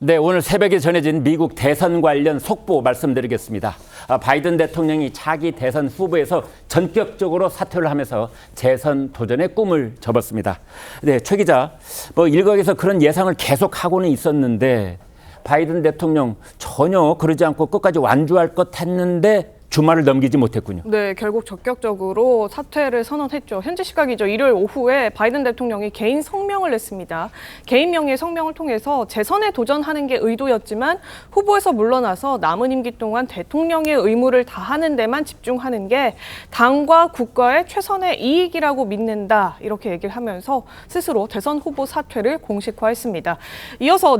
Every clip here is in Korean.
네, 오늘 새벽에 전해진 미국 대선 관련 속보 말씀드리겠습니다. 바이든 대통령이 차기 대선 후보에서 전격적으로 사퇴를 하면서 재선 도전의 꿈을 접었습니다. 네, 최 기자, 일각에서 그런 예상을 계속하고는 있었는데 바이든 대통령 전혀 그러지 않고 끝까지 완주할 것 했는데 주말을 넘기지 못했군요. 네, 결국 적격적으로 사퇴를 선언했죠. 현지 시각이죠. 일요일 오후에 바이든 대통령이 개인 성명을 냈습니다. 개인 명의의 성명을 통해서 재선에 도전하는 게 의도였지만 후보에서 물러나서 남은 임기 동안 대통령의 의무를 다하는 데만 집중하는 게 당과 국가의 최선의 이익이라고 믿는다. 이렇게 얘기를 하면서 스스로 대선 후보 사퇴를 공식화했습니다. 이어서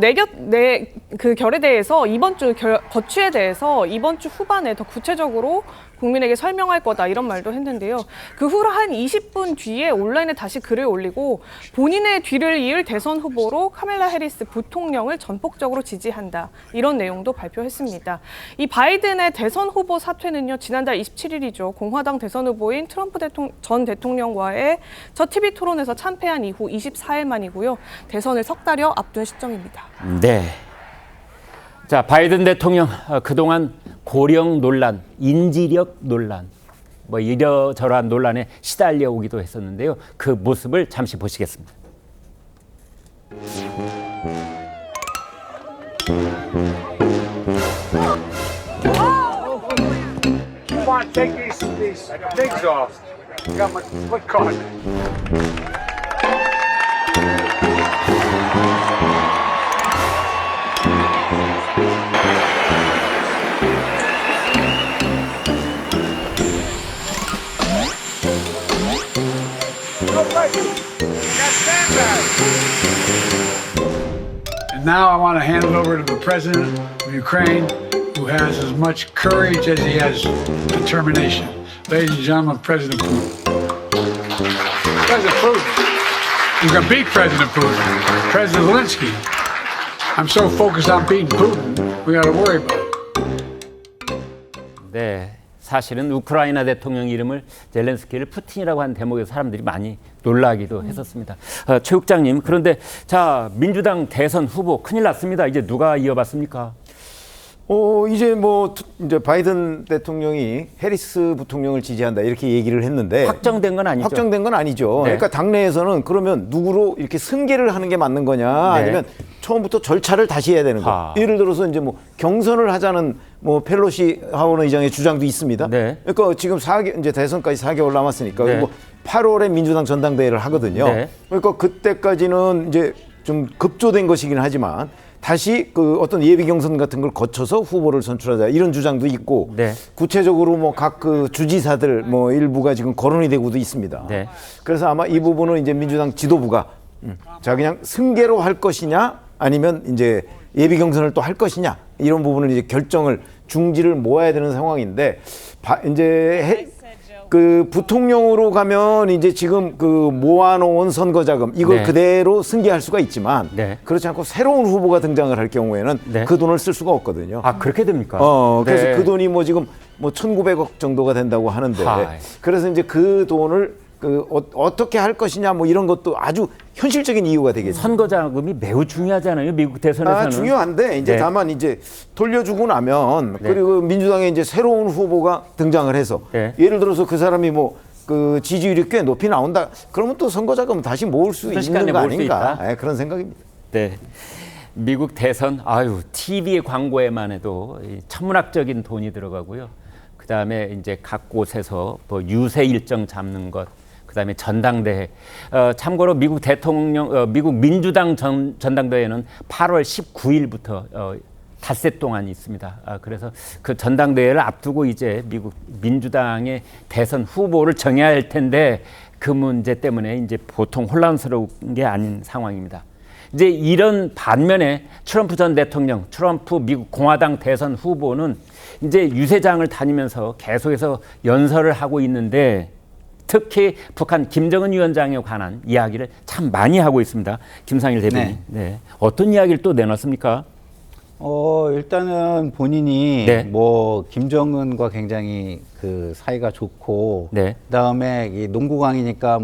그 결에 대해서 이번 주 거취에 대해서 이번 주 후반에 더 구체적으로 국민에게 설명할 거다 이런 말도 했는데요. 그 후로 한 20분 뒤에 온라인에 다시 글을 올리고 본인의 뒤를 이을 대선 후보로 카멜라 해리스 부통령을 전폭적으로 지지한다. 이런 내용도 발표했습니다. 이 바이든의 대선 후보 사퇴는요. 지난달 27일이죠. 공화당 대선 후보인 트럼프 전 대통령과의 첫 TV 토론에서 참패한 이후 24일 만이고요. 대선을 석 달여 앞둔 시점입니다. 네. 자, 바이든 대통령 그동안 고령 논란, 인지력 논란, 이러저러한 논란에 시달려 오기도 했었는데요. 그 모습을 잠시 보시겠습니다. Come on, take these things off. I got my foot caught. And now I want to hand it over to the president of Ukraine, who has as much courage as he has determination. Ladies and gentlemen, President Putin. President Putin. You can beat President Putin. President Zelensky. I'm so focused on beating Putin, we got to worry about it. 네. 사실은 우크라이나 대통령 이름을 젤렌스키를 푸틴이라고 한 대목에서 사람들이 많이 놀라기도 했었습니다. 최 국장님, 그런데 자 민주당 대선 후보 큰일 났습니다. 이제 누가 이어받습니까? 이제 바이든 대통령이 해리스 부통령을 지지한다 이렇게 얘기를 했는데 확정된 건 아니죠. 확정된 건 아니죠. 네. 그러니까 당내에서는 그러면 누구로 이렇게 승계를 하는 게 맞는 거냐, 네. 아니면 처음부터 절차를 다시 해야 되는 거. 예를 들어서 이제 경선을 하자는 펠로시 하원 의장의 주장도 있습니다. 네. 그러니까 지금 이제 대선까지 4개월 남았으니까 네. 8월에 민주당 전당대회를 하거든요. 네. 그러니까 그때까지는 이제 좀 급조된 것이긴 하지만 다시 어떤 예비 경선 같은 걸 거쳐서 후보를 선출하자 이런 주장도 있고, 네. 구체적으로 각 주지사들 일부가 지금 거론이 되고도 있습니다. 네. 그래서 아마 이 부분은 이제 민주당 지도부가 자 그냥 승계로 할 것이냐 아니면 이제 예비 경선을 또 할 것이냐 이런 부분을 이제 결정을 중지를 모아야 되는 상황인데 이제 부통령으로 가면 이제 지금 모아놓은 선거자금 이걸 네. 그대로 승계할 수가 있지만 네. 그렇지 않고 새로운 후보가 등장을 할 경우에는 네. 그 돈을 쓸 수가 없거든요. 아, 그렇게 됩니까? 그래서 네. 그 돈이 지금 1,900억 정도가 된다고 하는데 그래서 이제 그 돈을 어떻게 할 것이냐 이런 것도 아주 현실적인 이유가 되겠죠. 선거 자금이 매우 중요하잖아요. 미국 대선에서는. 중요한데 이제 네. 다만 이제 돌려주고 나면 네. 그리고 민주당에 이제 새로운 후보가 등장을 해서 네. 예를 들어서 그 사람이 지지율이 꽤 높이 나온다. 그러면 또 선거 자금 다시 모을 수 있는 거 아닌가? 그런 생각입니다. 네. 미국 대선, TV 광고에만 해도 천문학적인 돈이 들어가고요. 그 다음에 이제 각 곳에서 유세 일정 잡는 것, 그 다음에 전당대회. 참고로 미국 민주당 전당대회는 8월 19일부터 닷새 동안 있습니다. 그래서 그 전당대회를 앞두고 이제 미국 민주당의 대선 후보를 정해야 할 텐데 그 문제 때문에 이제 보통 혼란스러운 게 아닌 상황입니다. 이제 이런 반면에 트럼프 전 대통령, 트럼프 미국 공화당 대선 후보는 이제 유세장을 다니면서 계속해서 연설을 하고 있는데 특히 북한 김정은 위원장에 관한 이야기를 참 많이 하고 있습니다. 김상일 대변인. 네. 어떤 이야기를 또 내놨습니까? 일단은 본인이 네. 김정은과 굉장히 사이가 좋고, 네. 그다음에 이 농구광이니까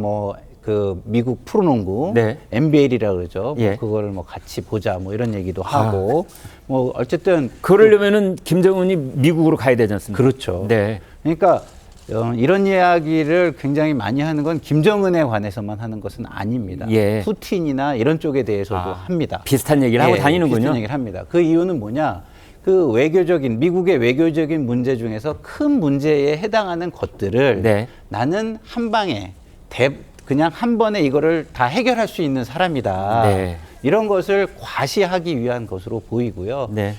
그 미국 프로농구 네. NBL이라 그러죠. 예. 뭐 그거를 뭐 같이 보자 뭐 이런 얘기도 하고 뭐 어쨌든 그러려면은 김정은이 미국으로 가야 되지 않습니까? 그렇죠. 네. 그러니까 이런 이야기를 굉장히 많이 하는 건 김정은에 관해서만 하는 것은 아닙니다. 예. 푸틴이나 이런 쪽에 대해서도 합니다. 비슷한 얘기를 하고 예, 다니는군요. 비슷한 얘기를 합니다. 그 이유는 뭐냐? 그 미국의 외교적인 문제 중에서 큰 문제에 해당하는 것들을 네. 나는 한 방에 그냥 한 번에 이거를 다 해결할 수 있는 사람이다. 네. 이런 것을 과시하기 위한 것으로 보이고요. 네.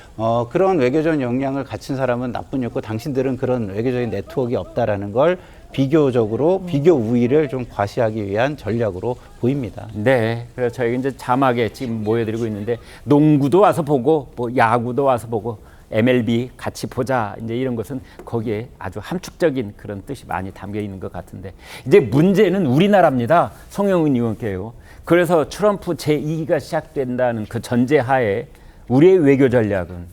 그런 외교적 역량을 갖춘 사람은 나쁜 였고 당신들은 그런 외교적인 네트워크가 없다라는 걸 비교적으로 비교 우위를 좀 과시하기 위한 전략으로 보입니다. 네. 그래서 저희가 이제 자막에 지금 모여드리고 있는데 농구도 와서 보고 뭐 야구도 와서 보고 MLB 같이 보자 이제 이런 것은 거기에 아주 함축적인 그런 뜻이 많이 담겨 있는 것 같은데 이제 문제는 우리나라입니다. 송영은 의원께요. 그래서 트럼프 제2기가 시작된다는 그 전제하에 우리의 외교 전략은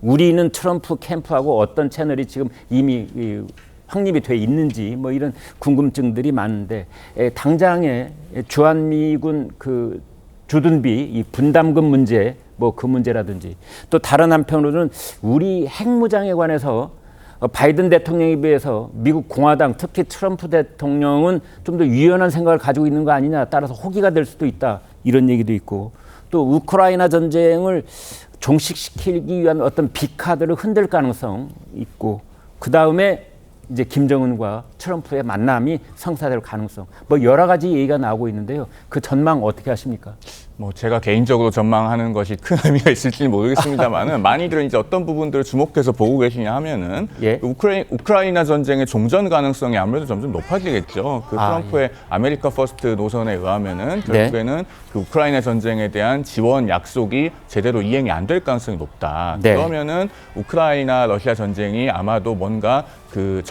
우리는 트럼프 캠프하고 어떤 채널이 지금 이미 확립이 돼 있는지 뭐 이런 궁금증들이 많은데 당장에 주한미군 그 주둔비 이 분담금 문제 뭐 그 문제라든지 또 다른 한편으로는 우리 핵무장에 관해서 바이든 대통령에 비해서 미국 공화당 특히 트럼프 대통령은 좀 더 유연한 생각을 가지고 있는 거 아니냐 따라서 호기가 될 수도 있다 이런 얘기도 있고 또 우크라이나 전쟁을 종식시키기 위한 어떤 비카드를 흔들 가능성 있고 그 다음에 이제 김정은과 트럼프의 만남이 성사될 가능성 뭐 여러 가지 얘기가 나오고 있는데요. 그 전망 어떻게 하십니까? 뭐 제가 개인적으로 전망하는 것이 큰 의미가 있을지는 모르겠습니다만은 많이들 이제 어떤 부분들을 주목해서 보고 계시냐 하면은 예. 우크라이나 전쟁의 종전 가능성이 아무래도 점점 높아지겠죠. 그 아, 트럼프의 아메리카 퍼스트 노선에 의하면은 결국에는 그 우크라이나 전쟁에 대한 지원 약속이 제대로 이행이 안 될 가능성이 높다. 네. 그러면은 우크라이나 러시아 전쟁이 아마도 뭔가 그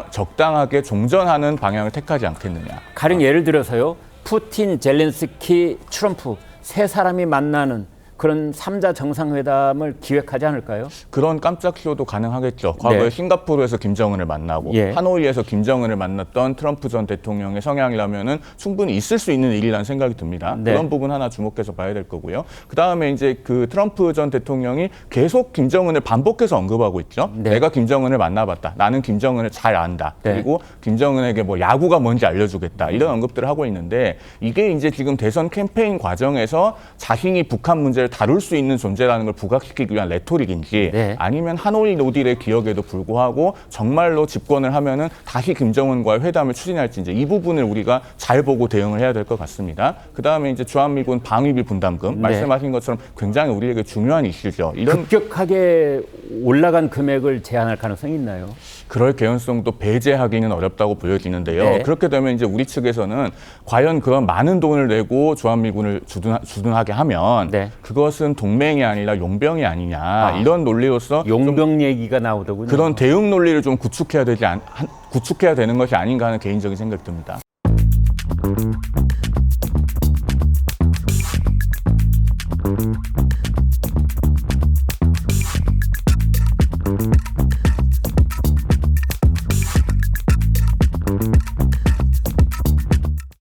적당하게 종전하는 방향을 택하지 않겠느냐. 가령 예를 들어서요. 푸틴, 젤렌스키, 트럼프 세 사람이 만나는 그런 3자 정상회담을 기획하지 않을까요? 그런 깜짝 쇼도 가능하겠죠. 과거에 네. 싱가포르에서 김정은을 만나고 예. 하노이에서 김정은을 만났던 트럼프 전 대통령의 성향이라면은 충분히 있을 수 있는 일이라는 생각이 듭니다. 네. 그런 부분 하나 주목해서 봐야 될 거고요. 그 다음에 이제 그 트럼프 전 대통령이 계속 김정은을 반복해서 언급하고 있죠. 네. 내가 김정은을 만나봤다. 나는 김정은을 잘 안다. 네. 그리고 김정은에게 뭐 야구가 뭔지 알려주겠다. 이런 언급들을 하고 있는데 이게 이제 지금 대선 캠페인 과정에서 자신이 북한 문제를 다룰 수 있는 존재라는 걸 부각시키기 위한 레토릭인지 네. 아니면 하노이 노딜의 기억에도 불구하고 정말로 집권을 하면은 다시 김정은과의 회담을 추진할지 이제 이 부분을 우리가 잘 보고 대응을 해야 될 것 같습니다. 그 다음에 이제 주한미군 방위비 분담금 네. 말씀하신 것처럼 굉장히 우리에게 중요한 이슈죠. 이런 급격하게 올라간 금액을 제한할 가능성이 있나요? 그럴 개연성도 배제하기는 어렵다고 보여지는데요. 네. 그렇게 되면 이제 우리 측에서는 과연 그런 많은 돈을 내고 주한미군을 주둔하게 하면 네. 그것은 동맹이 아니라 용병이 아니냐 이런 논리로서 용병 얘기가 나오더군요. 그런 대응 논리를 좀 구축해야 되는 것이 아닌가 하는 개인적인 생각이 듭니다.